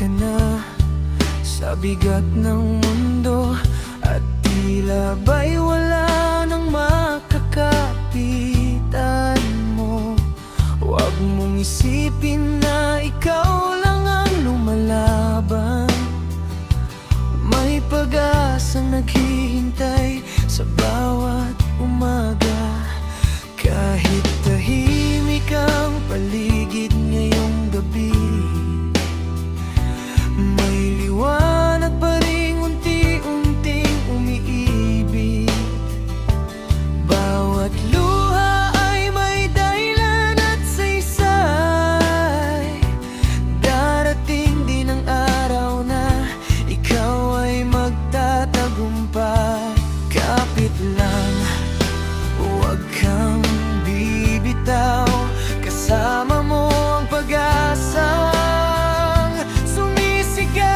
ka na sa bigat ng mundo, at tila ba'y wala nang makakapitan mo. Huwag mong isipin na ikaw lang ang lumalaban. May pag-asang naghihintay sa bawat umaga. Kahit tahimik ang paligid ngayong gabi, may liwanag pa ring unti-unting umiibig. Bawat luha ay may dahilan at saysay. Darating din ang araw na ikaw ay magtatagumpay. Kapit lang, huwag kang bibitaw. Kasama mo ang pag-asang sumisigaw.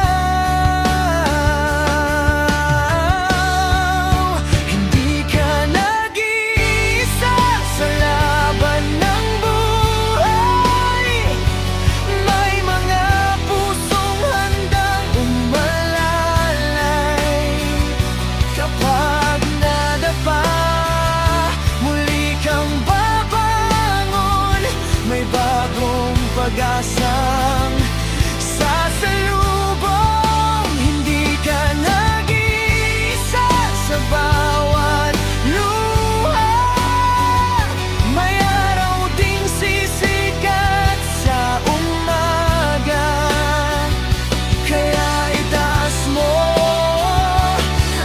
Hindi ka nag-iisa sa laban ng buhay. May mga pusong handang umalalay. Kapag nadapa, muli kang babangon. May bagong pag-asang sasalubong. Hindi ka nag-iisa sa bawat luha. May araw ding sisikat sa umaga. Kaya itaas mo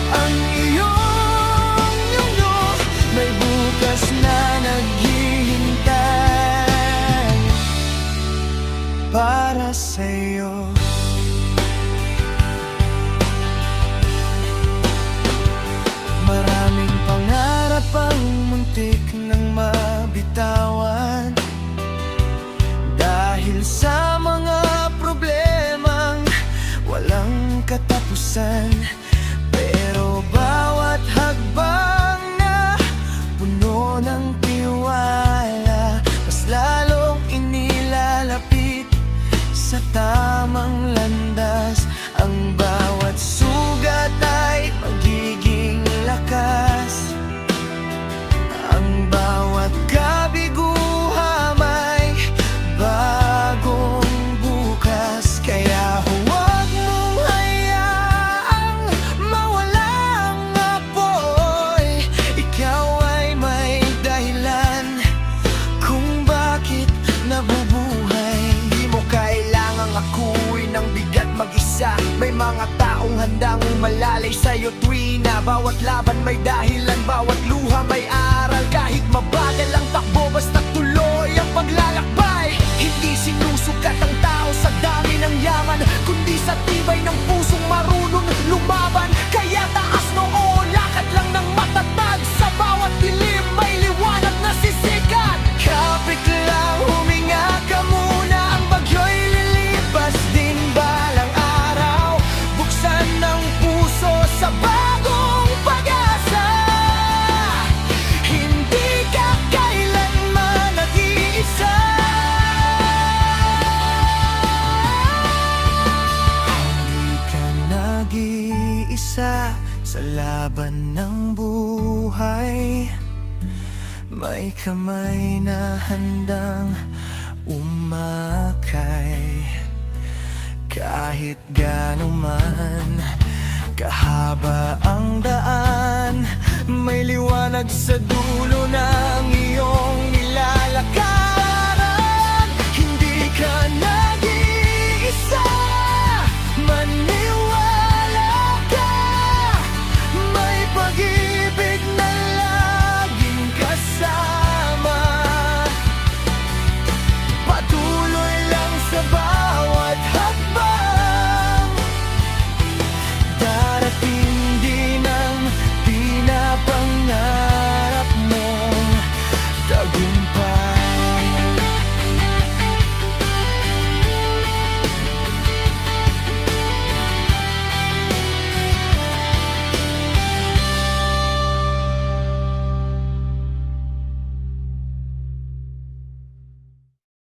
ang iyong mundo. May bukas na naghihintay para sa'yo. Maraming pangarap ang muntik ng mabitawan, dahil sa mga problemang walang katapusan. Pero bawat hakbang na puno ng tiwala, mas lalong inilalapit sa tamang landas. Ang bawat sugat ay magiging lakas. Ang bawat kabiguha may bagong bukas. Kaya huwag mong hayaang mawala ang apoy. Ikaw ay may dahilan kung bakit nabubuhay. Di mo kailangang akuin ng bigat mag-isa. May mga taong handang umalalay sa'yo tuwina. Bawat laban may dahilan, bawat luha may aral. Kahit mabagal ang takbo, basta tuloy ang paglalakbay. Hindi sinusukat ang tao sa dami ng yaman, kundi sa tibay ng pusong marunong lumaban. Kaya taas noo, lakad lang ng matatag. Sa bawat dilim may liwanag na sisikat. Kapit lang, huminga ka muna. Ang bagyo'y lilipas din balang araw. Buksan ng puso sa bagong pag-asa. Hindi ka kailanman nag-iisa. Hindi ka nag-iisa sa laban ng buhay. May kamay na handang umakay. Kahit gaano man kahaba ang daan, may liwanag sa dulo ng iyong nilalakad.